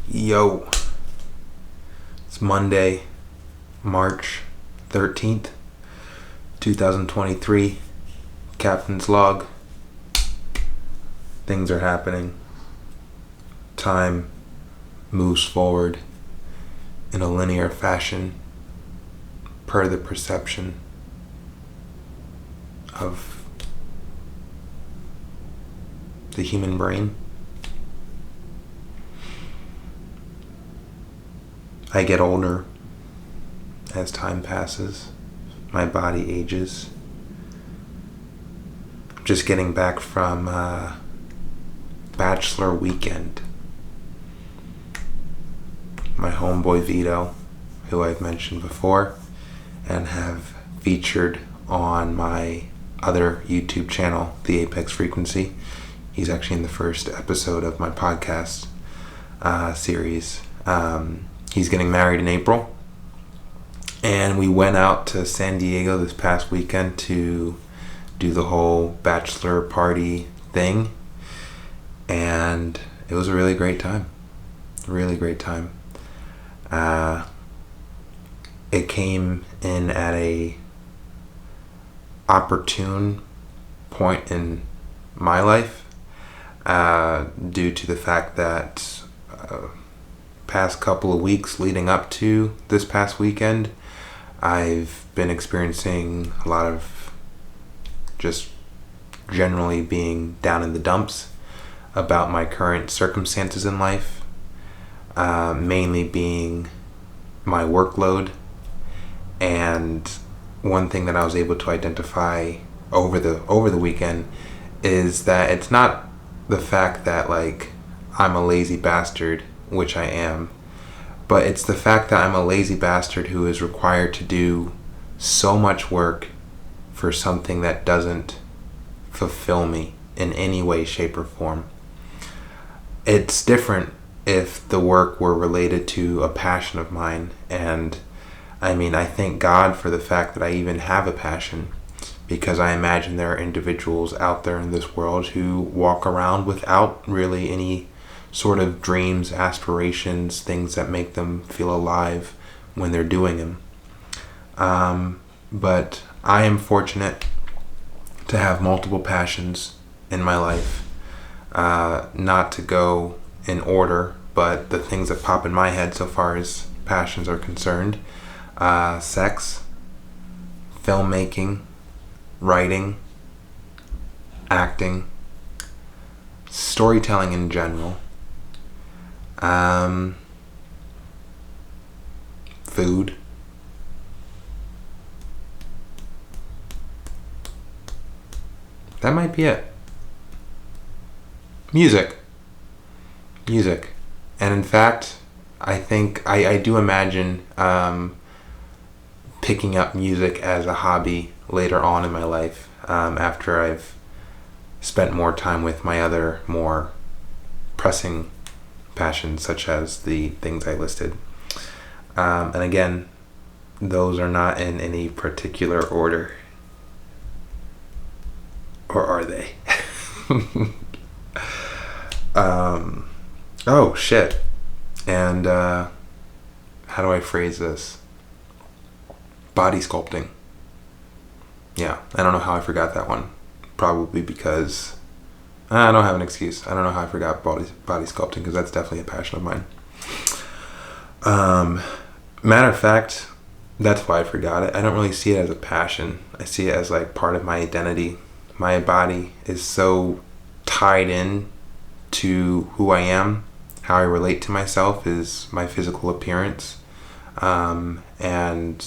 Yo, it's Monday, March 13th, 2023. Captain's log. Things are happening. Time moves forward in a linear fashion per the perception of the human brain. I get older as time passes. My body ages. Just getting back from Bachelor weekend. My homeboy Vito, who I've mentioned before and have featured on my other YouTube channel, The Apex Frequency. He's actually in the first episode of my podcast series. He's getting married in April, and we went out to San Diego this past weekend to do the whole bachelor party thing, and it was a really great time. It came in at a opportune point in my life due to the fact that past couple of weeks leading up to this past weekend, I've been experiencing a lot of just generally being down in the dumps about my current circumstances in life, mainly being my workload. And one thing that I was able to identify over the weekend is that it's not the fact that like I'm a lazy bastard, which I am, but it's the fact that I'm a lazy bastard who is required to do so much work for something that doesn't fulfill me in any way, shape, or form. It's different if the work were related to a passion of mine, and I thank God for the fact that I even have a passion, because I imagine there are individuals out there in this world who walk around without really any sort of dreams, aspirations, things that make them feel alive when they're doing them. But I am fortunate to have multiple passions in my life. Not to go in order, but the things that pop in my head so far as passions are concerned: sex, filmmaking, writing, acting, storytelling in general, food, that might be it. Music. And in fact, I think I do imagine picking up music as a hobby later on in my life, after I've spent more time with my other more pressing passions, such as the things I listed. And again, those are not in any particular order. Or are they? Oh shit. And how do I phrase this? Body sculpting. Yeah, I don't know how I forgot that one. Probably because I don't have an excuse. I don't know how I forgot body sculpting, because that's definitely a passion of mine. Matter of fact, that's why I forgot it. I don't really see it as a passion. I see it as like part of my identity. My body is so tied in to who I am. How I relate to myself is my physical appearance. And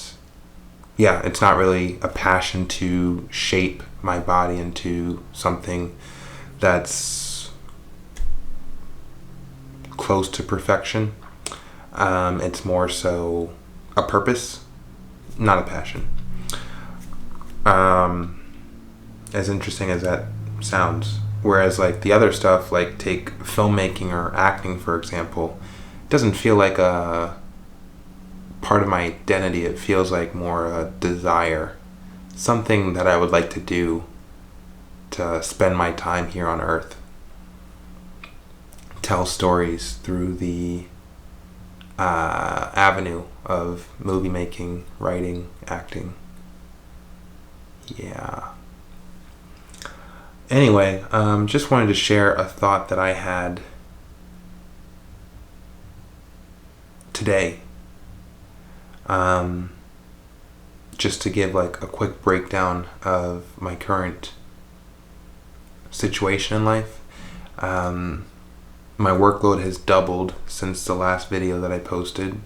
yeah, it's not really a passion to shape my body into something that's close to perfection. It's more so a purpose, not a passion. As interesting as that sounds. Whereas like the other stuff, like take filmmaking or acting for example, doesn't feel like a part of my identity. It feels like more a desire, something that I would like to do to spend my time here on earth. Tell stories through the avenue of movie making, writing, acting. Yeah. Anyway, just wanted to share a thought that I had today. Just to give like a quick breakdown of my current situation in life. My workload has doubled since the last video that I posted.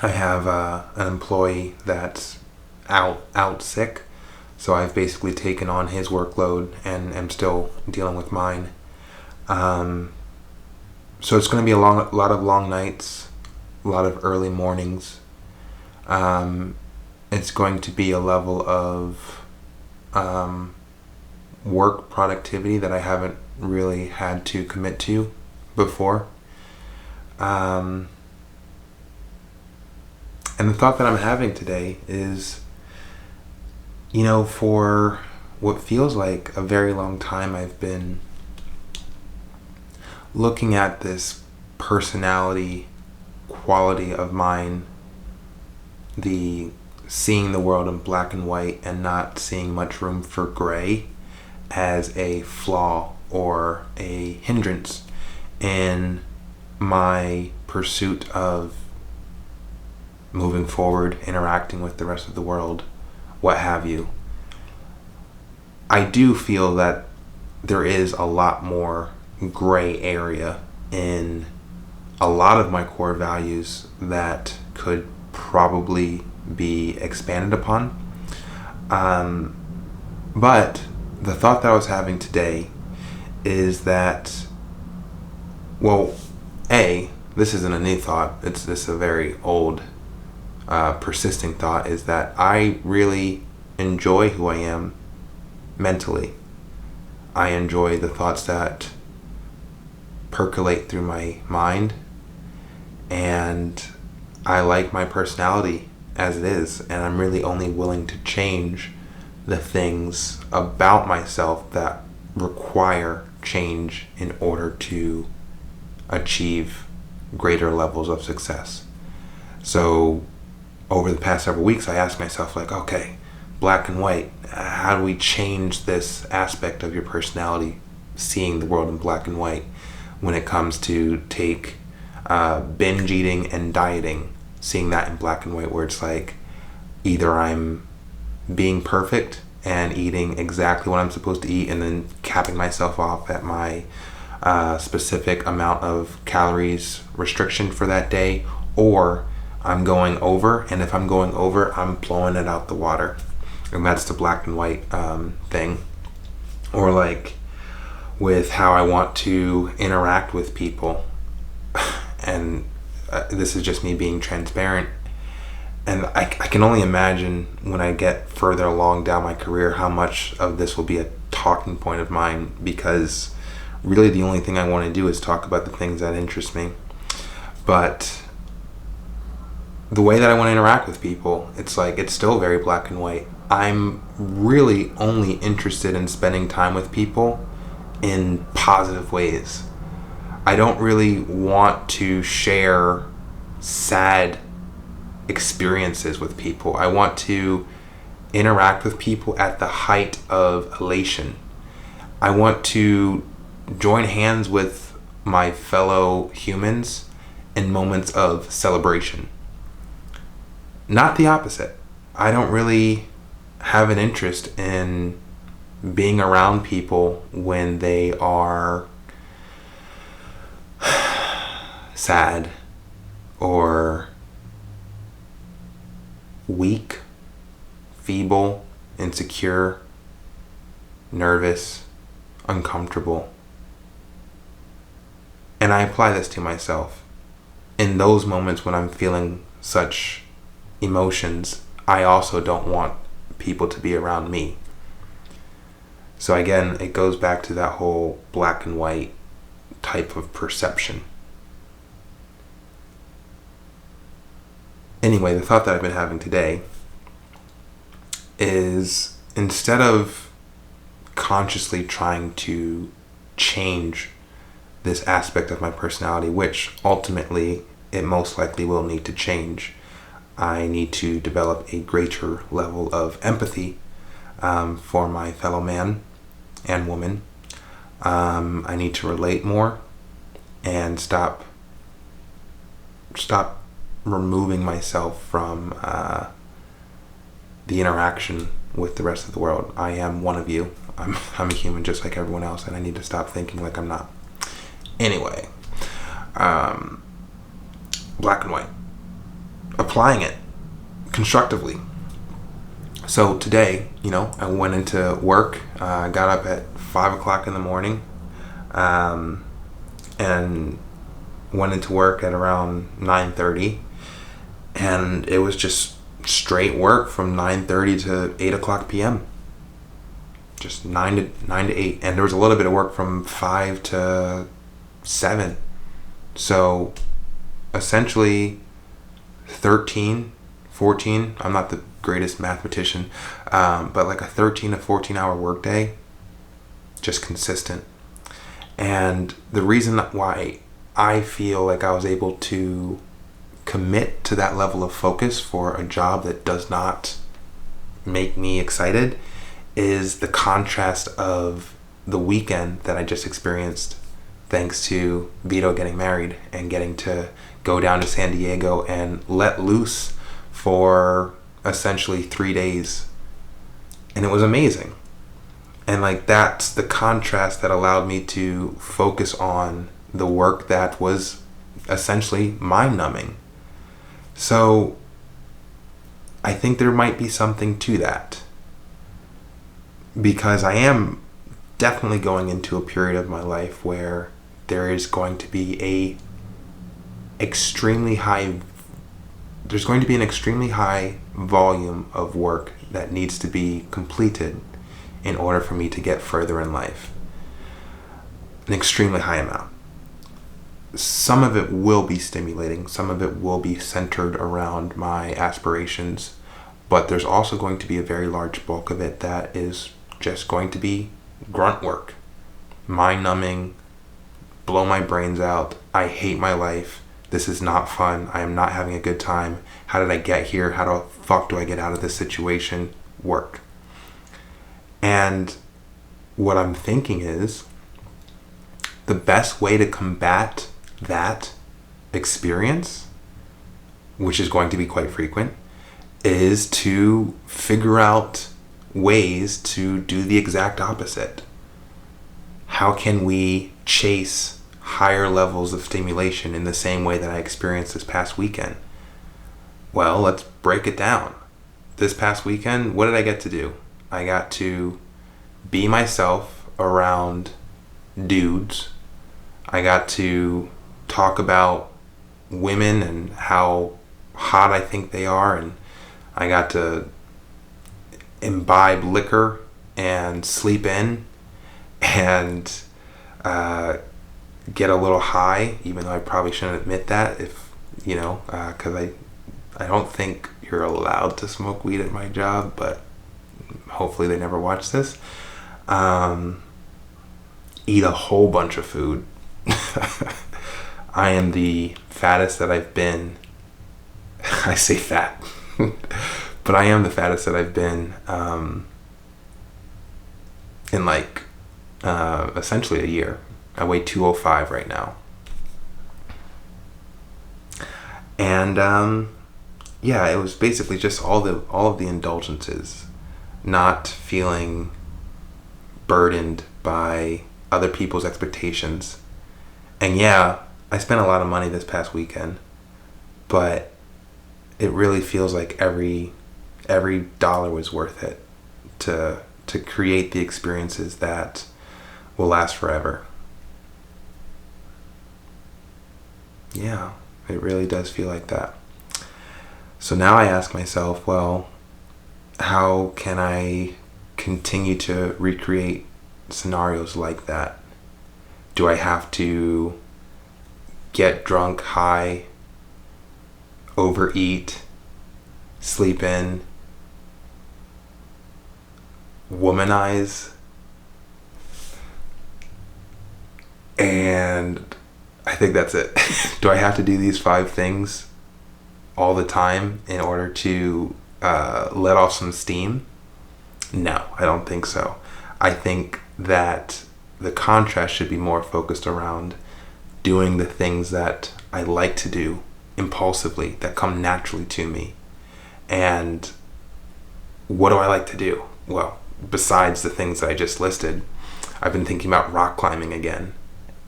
I have an employee that's out sick, so I've basically taken on his workload and am still dealing with mine. So it's going to be a lot of long nights, a lot of early mornings. It's going to be a level of work productivity that I haven't really had to commit to before. And the thought that I'm having today is, for what feels like a very long time, I've been looking at this personality quality of mine, the seeing the world in black and white and not seeing much room for gray, as a flaw or a hindrance in my pursuit of moving forward, interacting with the rest of the world, what have you. I do feel that there is a lot more gray area in a lot of my core values that could probably be expanded upon. But the thought that I was having today is that, this isn't a new thought, it's a very old, persisting thought, is that I really enjoy who I am mentally. I enjoy the thoughts that percolate through my mind, and I like my personality as it is, and I'm really only willing to change the things about myself that require change in order to achieve greater levels of success. So over the past several weeks, I asked myself, okay, black and white, how do we change this aspect of your personality, seeing the world in black and white, when it comes to take binge eating and dieting, seeing that in black and white, where it's like either I'm being perfect and eating exactly what I'm supposed to eat and then capping myself off at my specific amount of calories restriction for that day, or I'm going over, and if I'm going over, I'm blowing it out the water. And that's the black and white thing. Or like with how I want to interact with people. And this is just me being transparent. And I can only imagine when I get further along down my career how much of this will be a talking point of mine, because really the only thing I want to do is talk about the things that interest me. But the way that I want to interact with people, it's still very black and white. I'm really only interested in spending time with people in positive ways. I don't really want to share sad experiences with people. I want to interact with people at the height of elation. I want to join hands with my fellow humans in moments of celebration. Not the opposite. I don't really have an interest in being around people when they are sad or weak, feeble, insecure, nervous, uncomfortable. And I apply this to myself. In those moments when I'm feeling such emotions, I also don't want people to be around me. So again, it goes back to that whole black and white type of perception. Anyway, the thought that I've been having today is, instead of consciously trying to change this aspect of my personality, which ultimately it most likely will need to change. I need to develop a greater level of empathy for my fellow man and woman. I need to relate more and stop removing myself from the interaction with the rest of the world. I am one of you. I'm a human just like everyone else, and I need to stop thinking like I'm not. Anyway, black and white. Applying it constructively. So today, I went into work. I got up at 5 o'clock in the morning, and went into work at around 9:30, and it was just straight work from 9:30 to 8 o'clock p.m. Just 9 to 8, and there was a little bit of work from 5 to 7. So essentially 13, 14, I'm not the greatest mathematician, but like a 13 to 14 hour workday, just consistent. And the reason why I feel like I was able to commit to that level of focus for a job that does not make me excited is the contrast of the weekend that I just experienced, thanks to Vito getting married and getting to go down to San Diego and let loose for essentially 3 days. And it was amazing. And like, that's the contrast that allowed me to focus on the work that was essentially mind-numbing. So I think there might be something to that, because I am definitely going into a period of my life where there is going to be an extremely high volume of work that needs to be completed in order for me to get further in life. An extremely high amount. Some of it will be stimulating, some of it will be centered around my aspirations, but there's also going to be a very large bulk of it that is just going to be grunt work, mind-numbing, blow my brains out. I hate my life. This is not fun. I am not having a good time. How did I get here? How the fuck do I get out of this situation? Work. And what I'm thinking is, the best way to combat that experience, which is going to be quite frequent, is to figure out ways to do the exact opposite. How can we chase higher levels of stimulation in the same way that I experienced this past weekend? Well, let's break it down. This past weekend, what did I get to do? I got to be myself around dudes. I got to talk about women and how hot I think they are, and I got to imbibe liquor and sleep in and get a little high, even though I probably shouldn't admit that, if because I don't think you're allowed to smoke weed at my job, but hopefully they never watch this. Eat a whole bunch of food. I am the fattest that I've been. I say fat, but I am the fattest that I've been in like essentially a year. I weigh 205 right now. And it was basically just all of the indulgences, not feeling burdened by other people's expectations. And yeah, I spent a lot of money this past weekend, but it really feels like every dollar was worth it to create the experiences that will last forever. Yeah, it really does feel like that. So now I ask myself, well, how can I continue to recreate scenarios like that? Do I have to get drunk, high, overeat, sleep in, womanize, and I think that's it. Do I have to do these 5 things all the time in order to let off some steam? No, I don't think so. I think that the contrast should be more focused around doing the things that I like to do impulsively, that come naturally to me. And what do I like to do? Well, besides the things that I just listed, I've been thinking about rock climbing again.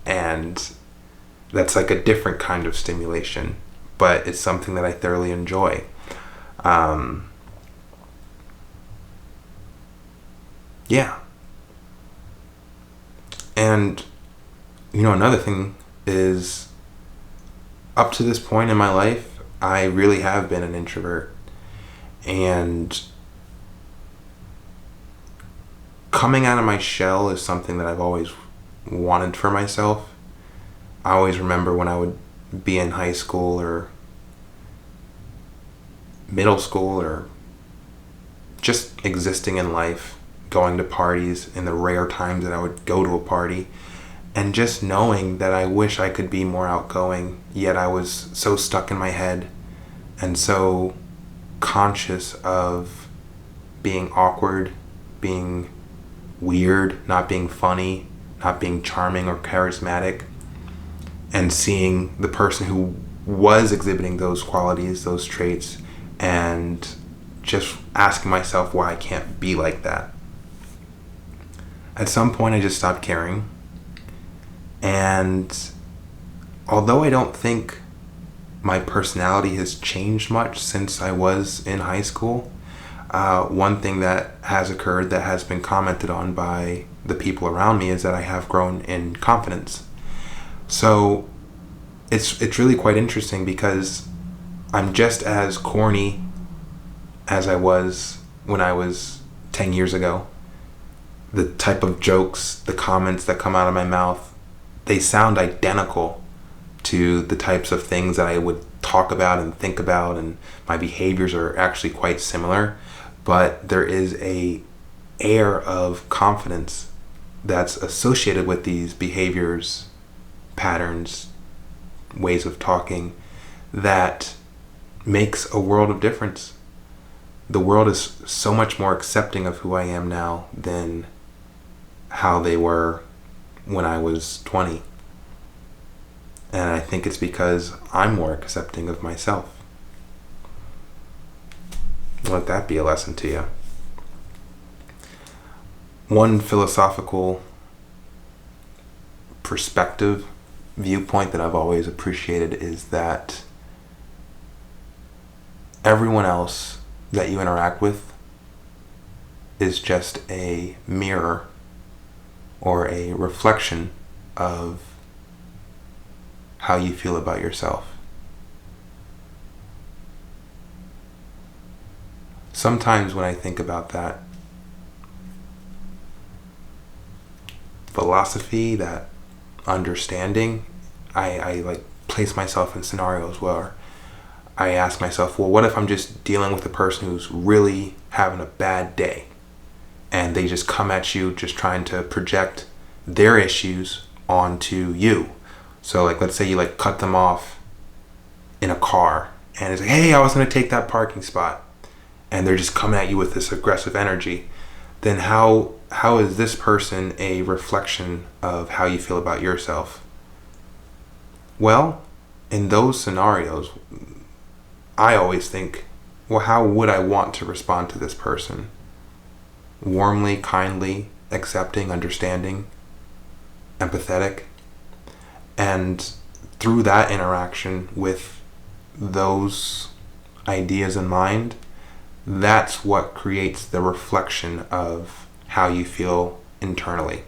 And that's like a different kind of stimulation, but it's something that I thoroughly enjoy. Yeah. And, another thing is, up to this point in my life, I really have been an introvert. And coming out of my shell is something that I've always wanted for myself. I always remember when I would be in high school or middle school or just existing in life, going to parties in the rare times that I would go to a party, and just knowing that I wish I could be more outgoing, yet I was so stuck in my head and so conscious of being awkward, being weird, not being funny, not being charming or charismatic, and seeing the person who was exhibiting those qualities, those traits, and just asking myself why I can't be like that. At some point, I just stopped caring. And although I don't think my personality has changed much since I was in high school, one thing that has occurred that has been commented on by the people around me is that I have grown in confidence. So it's really quite interesting because I'm just as corny as I was when I was 10 years ago. The type of jokes, the comments that come out of my mouth, they sound identical to the types of things that I would talk about and think about, and my behaviors are actually quite similar, but there is a air of confidence that's associated with these behaviors, patterns, ways of talking that makes a world of difference. The world is so much more accepting of who I am now than how they were when I was 20. And I think it's because I'm more accepting of myself. Let that be a lesson to you. One philosophical perspective, viewpoint that I've always appreciated is that everyone else that you interact with is just a mirror or a reflection of how you feel about yourself. Sometimes when I think about that philosophy, that understanding, I like place myself in scenarios where I ask myself, well, what if I'm just dealing with a person who's really having a bad day and they just come at you just trying to project their issues onto you? So like, let's say you like cut them off in a car and it's like, hey, I was going to take that parking spot, and they're just coming at you with this aggressive energy. Then how is this person a reflection of how you feel about yourself? Well, in those scenarios, I always think, well, how would I want to respond to this person? Warmly, kindly, accepting, understanding, empathetic. And through that interaction with those ideas in mind, that's what creates the reflection of how you feel internally.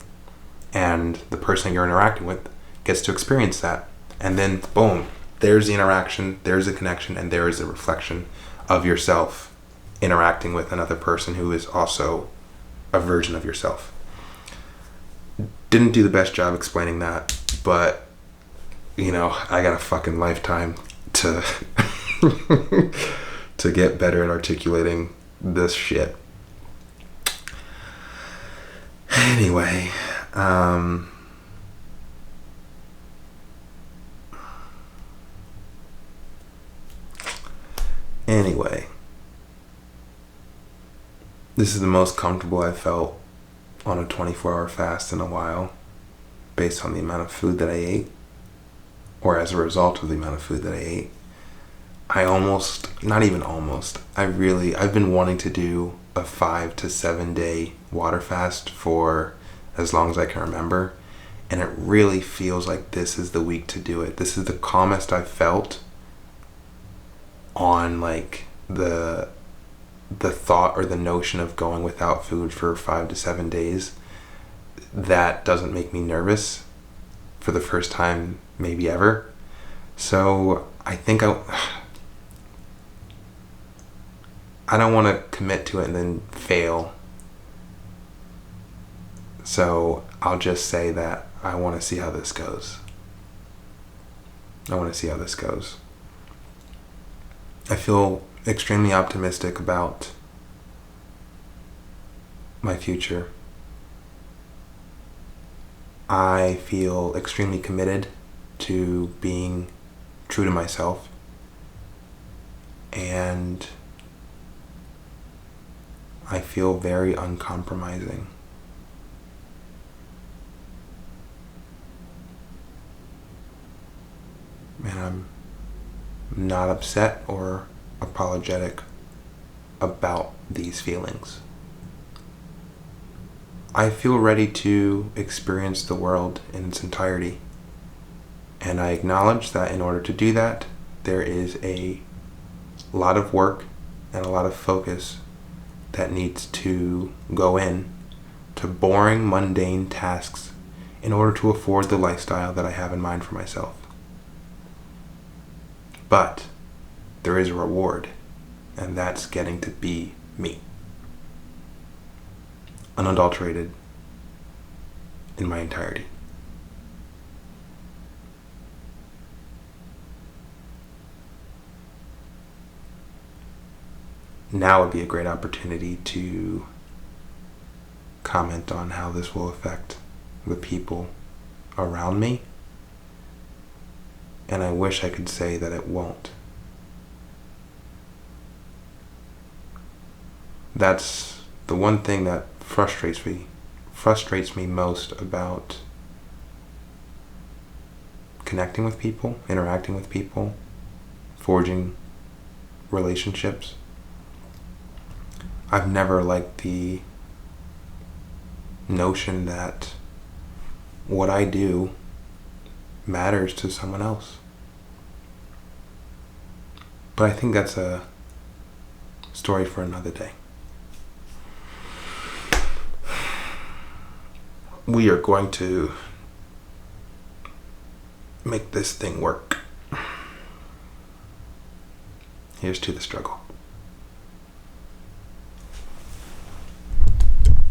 And the person you're interacting with gets to experience that. And then, boom, there's the interaction, there's a connection, and there is a reflection of yourself interacting with another person who is also a version of yourself. Didn't do the best job explaining that, but, I got a fucking lifetime to to get better at articulating this shit. Anyway, Anyway, this is the most comfortable I've felt on a 24-hour fast in a while, based on the amount of food that I ate, or as a result of the amount of food that I ate. I've been wanting to do a 5 to 7 day water fast for as long as I can remember, and it really feels like this is the week to do it. This is the calmest I've felt on like the thought or the notion of going without food for 5 to 7 days. That doesn't make me nervous for the first time maybe ever. So I think I don't want to commit to it and then fail. So I'll just say that I want to see how this goes. I feel extremely optimistic about my future. I feel extremely committed to being true to myself, and I feel very uncompromising. And I'm not upset or apologetic about these feelings. I feel ready to experience the world in its entirety. And I acknowledge that in order to do that, there is a lot of work and a lot of focus that needs to go in to boring, mundane tasks in order to afford the lifestyle that I have in mind for myself. But there is a reward, and that's getting to be me. Unadulterated in my entirety. Now would be a great opportunity to comment on how this will affect the people around me. And I wish I could say that it won't. That's the one thing that frustrates me most about connecting with people, interacting with people, forging relationships. I've never liked the notion that what I do matters to someone else. But I think that's a story for another day. We are going to make this thing work. Here's to the struggle.